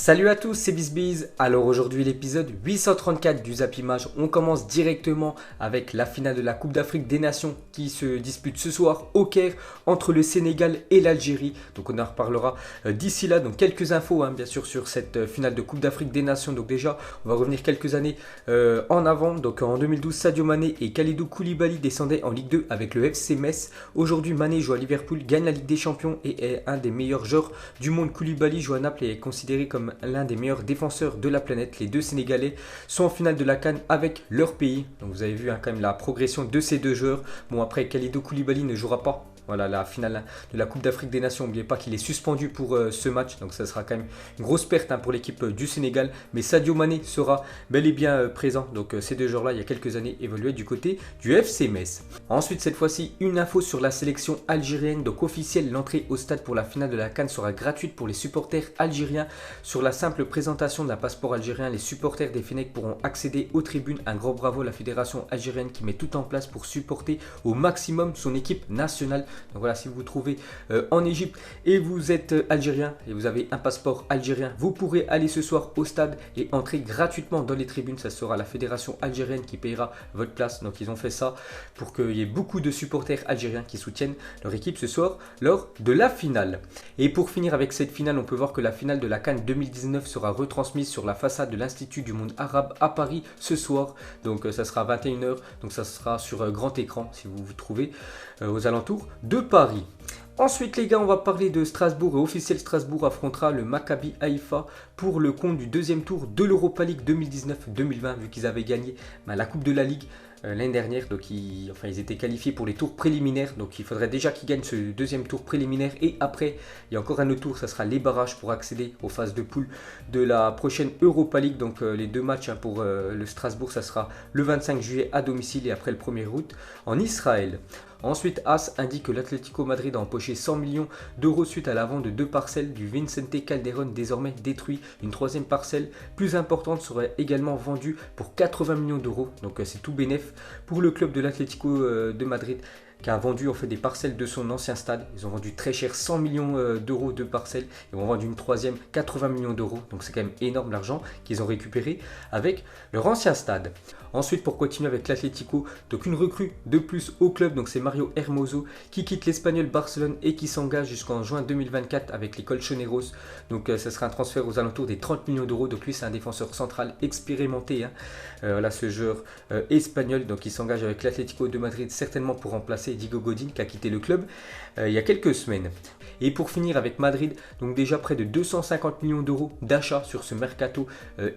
Salut à tous, c'est BizBiz. Alors aujourd'hui l'épisode 834 du Zap Image. On commence directement avec la finale de la Coupe d'Afrique des Nations qui se dispute ce soir au Caire entre le Sénégal et l'Algérie. Donc on en reparlera d'ici là. Donc quelques infos bien sûr sur cette finale de Coupe d'Afrique des Nations. Donc déjà on va revenir quelques années en avant. Donc en 2012 Sadio Mané et Kalidou Koulibaly descendaient en Ligue 2 avec le FC Metz. Aujourd'hui Mané joue à Liverpool, gagne la Ligue des Champions et est un des meilleurs joueurs du monde. Koulibaly joue à Naples et est considéré comme l'un des meilleurs défenseurs de la planète. Les deux Sénégalais sont en finale de la CAN avec leur pays. Donc vous avez vu quand même la progression de ces deux joueurs. Bon après Kalidou Koulibaly ne jouera pas. Voilà la finale de la Coupe d'Afrique des Nations. N'oubliez pas qu'il est suspendu pour ce match. Donc ça sera quand même une grosse perte pour l'équipe du Sénégal. Mais Sadio Mané sera bel et bien présent. Donc ces deux joueurs-là, il y a quelques années, évoluaient du côté du FC Metz. Ensuite, cette fois-ci, une info sur la sélection algérienne. Donc officielle, l'entrée au stade pour la finale de la CAN sera gratuite pour les supporters algériens. Sur la simple présentation d'un passeport algérien, les supporters des Fennecs pourront accéder aux tribunes. Un grand bravo à la fédération algérienne qui met tout en place pour supporter au maximum son équipe nationale. Donc voilà, si vous vous trouvez en Égypte et vous êtes algérien et vous avez un passeport algérien, vous pourrez aller ce soir au stade et entrer gratuitement dans les tribunes. Ça sera la fédération algérienne qui payera votre place. Donc ils ont fait ça pour qu'il y ait beaucoup de supporters algériens qui soutiennent leur équipe ce soir lors de la finale. Et pour finir avec cette finale, on peut voir que la finale de la CAN 2019 sera retransmise sur la façade de l'Institut du monde arabe à Paris ce soir. Donc ça sera à 21h. Donc ça sera sur grand écran si vous vous trouvez aux alentours de Paris. Ensuite les gars, on va parler de Strasbourg et officiel Strasbourg affrontera le Maccabi Haïfa pour le compte du deuxième tour de l'Europa League 2019-2020 vu qu'ils avaient gagné la Coupe de la Ligue l'année dernière. Donc ils étaient qualifiés pour les tours préliminaires. Donc il faudrait déjà qu'ils gagnent ce deuxième tour préliminaire et après il y a encore un autre tour, ça sera les barrages pour accéder aux phases de poule de la prochaine Europa League. Donc les deux matchs pour le Strasbourg, ça sera le 25 juillet à domicile et après le 1er août en Israël. Ensuite, AS indique que l'Atlético Madrid a empoché 100 millions d'euros suite à la vente de deux parcelles du Vicente Calderón désormais détruit. Une troisième parcelle plus importante serait également vendue pour 80 millions d'euros. Donc c'est tout bénef pour le club de l'Atlético de Madrid qui a vendu des parcelles de son ancien stade. Ils ont vendu très cher 100 millions d'euros de parcelles. Ils vont vendre une troisième 80 millions d'euros. Donc c'est quand même énorme l'argent qu'ils ont récupéré avec leur ancien stade. Ensuite, pour continuer avec l'Atlético, donc une recrue de plus au club, donc c'est Mario Hermoso qui quitte l'Espagnol Barcelone et qui s'engage jusqu'en juin 2024 avec les Colchoneros. Donc ça sera un transfert aux alentours des 30 millions d'euros. Donc lui c'est un défenseur central expérimenté. Là ce joueur espagnol, donc il s'engage avec l'Atlético de Madrid certainement pour remplacer Diego Godin qui a quitté le club il y a quelques semaines. Et pour finir avec Madrid, donc déjà près de 250 millions d'euros d'achat sur ce mercato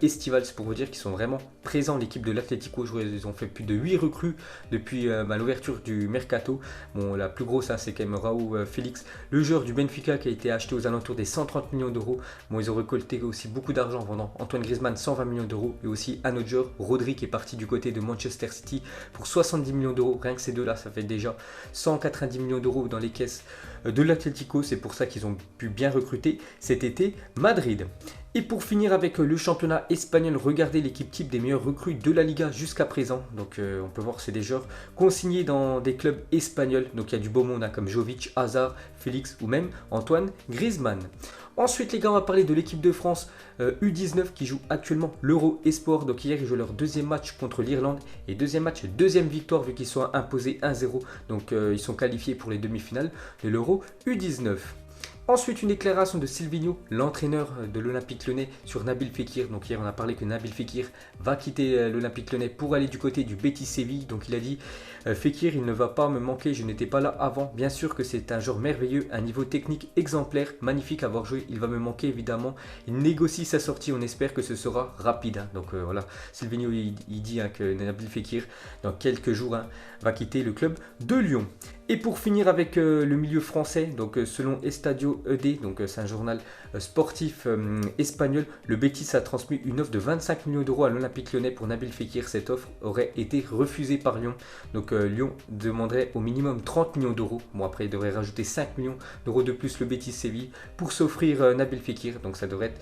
estival. C'est pour vous dire qu'ils sont vraiment présents. L'équipe de l'Atlético, ils ont fait plus de 8 recrues depuis l'ouverture du mercato. Bon, la plus grosse c'est quand même Raúl Félix, le joueur du Benfica qui a été acheté aux alentours des 130 millions d'euros. Bon, ils ont récolté aussi beaucoup d'argent en vendant Antoine Griezmann 120 millions d'euros et aussi un autre joueur, Rodri, qui est parti du côté de Manchester City pour 70 millions d'euros. Rien que ces deux-là, ça fait déjà 190 millions d'euros dans les caisses de l'Atlético. C'est pour ça qu'ils ont pu bien recruter cet été Madrid. Et pour finir avec le championnat espagnol, regardez l'équipe type des meilleurs recrues de la Liga jusqu'à présent. Donc on peut voir que c'est des joueurs consignés dans des clubs espagnols. Donc il y a du beau monde comme Jovic, Hazard, Félix ou même Antoine Griezmann. Ensuite les gars, on va parler de l'équipe de France U19 qui joue actuellement l'Euro Espoir. Donc hier ils jouent leur deuxième match contre l'Irlande et deuxième match, deuxième victoire vu qu'ils sont imposés 1-0. Donc ils sont qualifiés pour les demi-finales de l'Euro U19. Ensuite, une déclaration de Silvinho, l'entraîneur de l'Olympique Lyonnais, sur Nabil Fekir. Donc hier, on a parlé que Nabil Fekir va quitter l'Olympique Lyonnais pour aller du côté du Betis Séville. Donc il a dit Fekir, il ne va pas me manquer, je n'étais pas là avant. Bien sûr que c'est un joueur merveilleux, un niveau technique exemplaire, magnifique à avoir joué. Il va me manquer évidemment. Il négocie sa sortie, on espère que ce sera rapide. Donc voilà, Silvinho il dit que Nabil Fekir, dans quelques jours, va quitter le club de Lyon. Et pour finir avec le milieu français, donc selon Estadio ED, donc c'est un journal sportif espagnol, le Betis a transmis une offre de 25 millions d'euros à l'Olympique Lyonnais pour Nabil Fekir. Cette offre aurait été refusée par Lyon. Donc Lyon demanderait au minimum 30 millions d'euros. Bon après il devrait rajouter 5 millions d'euros de plus le Betis Séville pour s'offrir Nabil Fekir. Donc ça devrait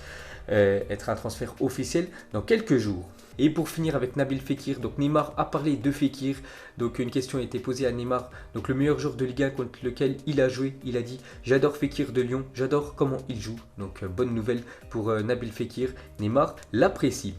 être un transfert officiel dans quelques jours. Et pour finir avec Nabil Fekir, donc Neymar a parlé de Fekir. Donc une question a été posée à Neymar, donc le meilleur joueur de Ligue 1 contre lequel il a joué. Il a dit: j'adore Fekir de Lyon, j'adore comment il joue. Donc bonne nouvelle pour Nabil Fekir, Neymar l'apprécie.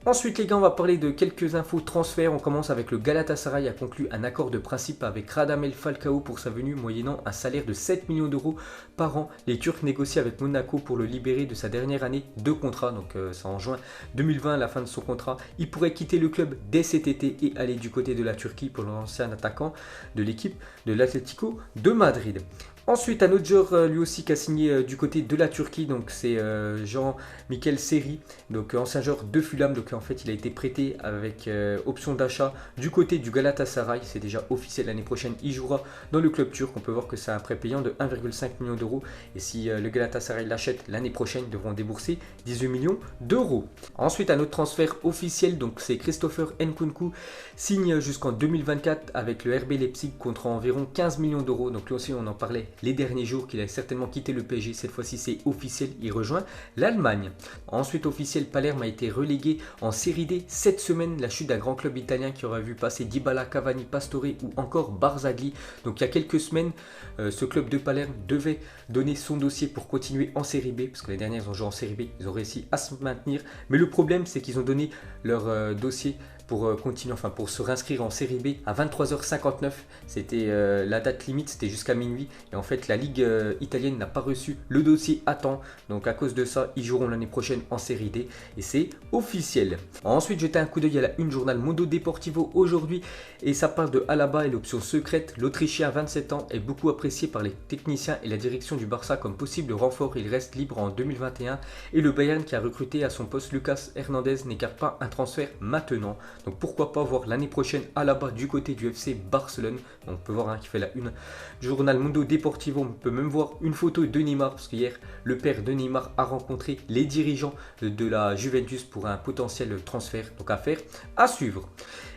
Ensuite les gars, on va parler de quelques infos transferts. On commence avec le Galatasaray a conclu un accord de principe avec Radamel Falcao pour sa venue moyennant un salaire de 7 millions d'euros par an. Les Turcs négocient avec Monaco pour le libérer de sa dernière année de contrat, donc c'est en juin 2020 la fin de son contrat. Il pourrait quitter le club dès cet été et aller du côté de la Turquie pour l'ancien attaquant de l'équipe de l'Atlético de Madrid. Ensuite, un autre joueur lui aussi qui a signé du côté de la Turquie, donc c'est Jean-Michel Seri, donc ancien joueur de Fulham, donc en fait il a été prêté avec option d'achat du côté du Galatasaray, c'est déjà officiel, l'année prochaine il jouera dans le club turc. On peut voir que c'est un prêt payant de 1,5 million d'euros et si le Galatasaray l'achète l'année prochaine, ils devront débourser 18 millions d'euros. Ensuite, un autre transfert officiel, donc c'est Christopher Nkunku, signe jusqu'en 2024 avec le RB Leipzig contre environ 15 millions d'euros, donc lui aussi on en parlait les derniers jours qu'il a certainement quitté le PSG. Cette fois-ci c'est officiel, il rejoint l'Allemagne. Ensuite officiel, Palerme a été relégué en Série D cette semaine, la chute d'un grand club italien qui aurait vu passer Dybala, Cavani, Pastore ou encore Barzagli. Donc il y a quelques semaines, ce club de Palerme devait donner son dossier pour continuer en Série B, parce que les dernières ont joué en Série B, ils ont réussi à se maintenir, mais le problème c'est qu'ils ont donné leur dossier pour continuer, enfin pour se réinscrire en Série B à 23h59. C'était la date limite, c'était jusqu'à minuit. Et en fait, la Ligue italienne n'a pas reçu le dossier à temps. Donc à cause de ça, ils joueront l'année prochaine en Série D. Et c'est officiel. Ensuite, jeter un coup d'œil à la une journal Mondo Deportivo aujourd'hui. Et ça parle de Alaba et l'option secrète. L'Autrichien à 27 ans est beaucoup apprécié par les techniciens et la direction du Barça comme possible renfort. Il reste libre en 2021. Et le Bayern qui a recruté à son poste Lucas Hernandez n'écarte pas un transfert maintenant. Donc pourquoi pas voir l'année prochaine Alaba du côté du FC Barcelone. Donc, on peut voir qui fait la une du journal Mundo Deportivo. On peut même voir une photo de Neymar parce qu'hier le père de Neymar a rencontré les dirigeants de la Juventus pour un potentiel transfert. Donc affaire à suivre.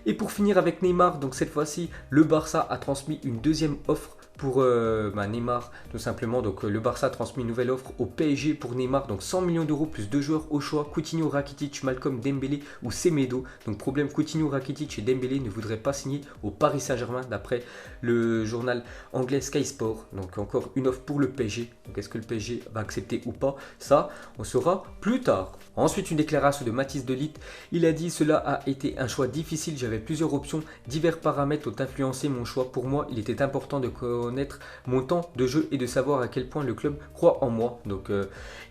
Et pour finir avec Neymar, donc cette fois-ci le Barça a transmis une deuxième offre pour Neymar tout simplement. Donc le Barça a transmis une nouvelle offre au PSG pour Neymar, donc 100 millions d'euros plus 2 joueurs au choix, Coutinho, Rakitic, Malcolm, Dembélé ou Semedo. Donc problème, Coutinho, Rakitic et Dembélé ne voudraient pas signer au Paris Saint-Germain d'après le journal anglais Sky Sport. Donc encore une offre pour le PSG. Donc est-ce que le PSG va accepter ou pas? Ça, on saura plus tard. Ensuite, une déclaration de Mathis de Ligt. Il a dit: cela a été un choix difficile, j'avais plusieurs options, divers paramètres ont influencé mon choix. Pour moi, il était important de connaître mon temps de jeu et de savoir à quel point le club croit en moi. Donc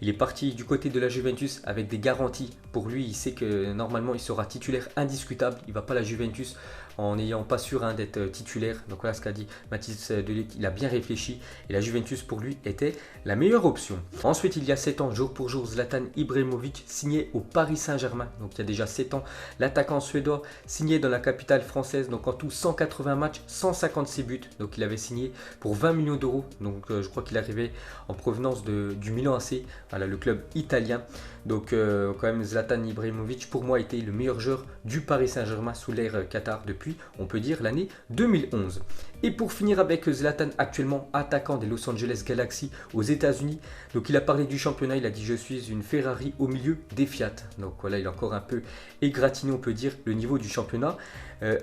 il est parti du côté de la Juventus avec des garanties. Pour lui, il sait que normalement il sera titulaire indiscutable. Il ne va pas à la Juventus en n'ayant pas sûr d'être titulaire. Donc voilà ce qu'a dit Mathis de Ligt. Il a bien réfléchi et la Juventus pour lui était la meilleure option. Ensuite, il y a 7 ans, jour pour jour, Zlatan Ibrahimovic signé au Paris Saint-Germain. Donc il y a déjà 7 ans, l'attaquant suédois signé dans la capitale française. Donc en tout 180 matchs, 156 buts. Donc il avait signé pour 20 millions d'euros. Donc je crois qu'il arrivait en provenance du Milan AC, voilà, le club italien. Donc quand même Zlatan Ibrahimovic pour moi était le meilleur joueur du Paris Saint-Germain sous l'ère Qatar depuis, on peut dire, l'année 2011. Et pour finir avec Zlatan, actuellement attaquant des Los Angeles Galaxy aux États-Unis. Donc il a parlé du championnat, il a dit: je suis une Ferrari au milieu des Fiat. Donc voilà, il a encore un peu égratigné, on peut dire, le niveau du championnat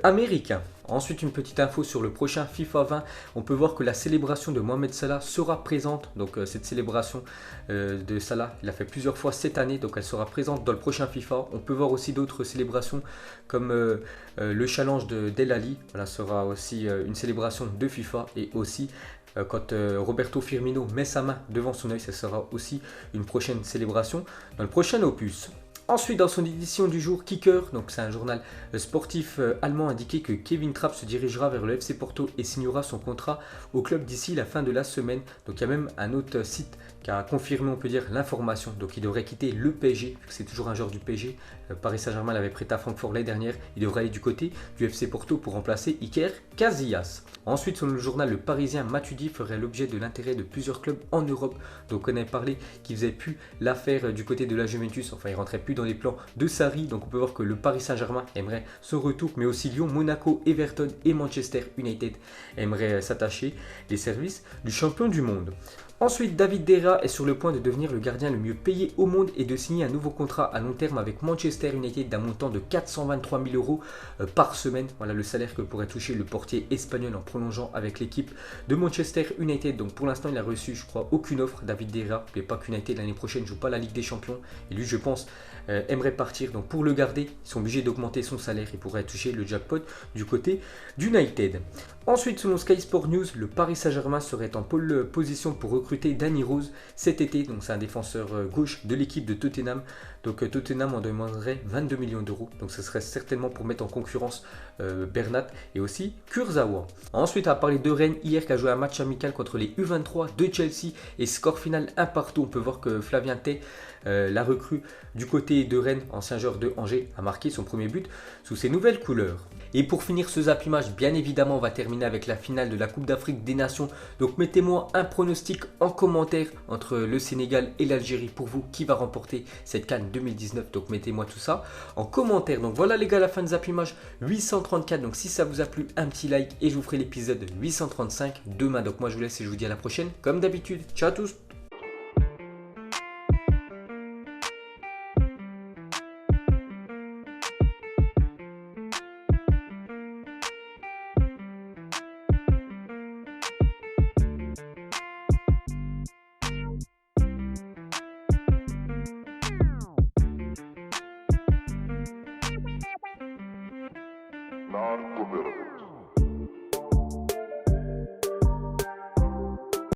américain. Ensuite, une petite info sur le prochain FIFA 20. On peut voir que la célébration de Mohamed Salah sera présente. Donc cette célébration de Salah, il a fait plusieurs fois cette année, donc elle sera présente dans le prochain FIFA. On peut voir aussi d'autres célébrations comme le challenge de Del Ali. Voilà, sera aussi une célébration de FIFA. Et aussi quand Roberto Firmino met sa main devant son œil, ça sera aussi une prochaine célébration dans le prochain opus. Ensuite, dans son édition du jour, Kicker, donc c'est un journal sportif allemand, indiqué que Kevin Trapp se dirigera vers le FC Porto et signera son contrat au club d'ici la fin de la semaine. Donc il y a même un autre site qui a confirmé, on peut dire, l'information. Donc il devrait quitter le PSG, c'est toujours un joueur du PSG. Paris Saint-Germain l'avait prêté à Francfort l'année dernière. Il devrait aller du côté du FC Porto pour remplacer Iker Casillas. Ensuite, selon le journal Le Parisien, Matuidi ferait l'objet de l'intérêt de plusieurs clubs en Europe. Donc on a parlé qu'il faisait plus l'affaire du côté de la Juventus, enfin il rentrait plus dans les plans de Sarri. Donc on peut voir que le Paris Saint-Germain aimerait son retour, mais aussi Lyon, Monaco, Everton et Manchester United aimeraient s'attacher les services du champion du monde. Ensuite, David De Gea est sur le point de devenir le gardien le mieux payé au monde et de signer un nouveau contrat à long terme avec Manchester United d'un montant de 423 000 euros par semaine. Voilà le salaire que pourrait toucher le portier espagnol en prolongeant avec l'équipe de Manchester United. Donc pour l'instant, il n'a reçu, je crois, aucune offre, David De Gea. N'oubliez pas qu'United l'année prochaine ne joue pas la Ligue des Champions. Et lui, je pense, aimerait partir. Donc pour le garder, ils sont obligés d'augmenter son salaire. Il pourrait toucher le jackpot du côté d'United. Ensuite, selon Sky Sport News, le Paris Saint-Germain serait en pole position pour recruter Danny Rose cet été. Donc c'est un défenseur gauche de l'équipe de Tottenham. Donc Tottenham en demanderait 22 millions d'euros. Donc ce serait certainement pour mettre en concurrence Bernat et aussi Kurzawa. Ensuite, on a parlé de Rennes hier qui a joué un match amical contre les U23 de Chelsea et score final 1 partout. On peut voir que Flavien Tay, la recrue du côté de Rennes, ancien joueur de Angers, a marqué son premier but sous ses nouvelles couleurs. Et pour finir ce Zap Image, bien évidemment, on va terminer avec la finale de la Coupe d'Afrique des Nations. Donc mettez-moi un pronostic en commentaire entre le Sénégal et l'Algérie pour vous qui va remporter cette CAN 2019. Donc mettez-moi tout ça en commentaire. Donc voilà les gars, la fin de Zap Image 834. Donc si ça vous a plu, un petit like et je vous ferai l'épisode 835 demain. Donc moi je vous laisse et je vous dis à la prochaine comme d'habitude. Ciao à tous. Non-formidable.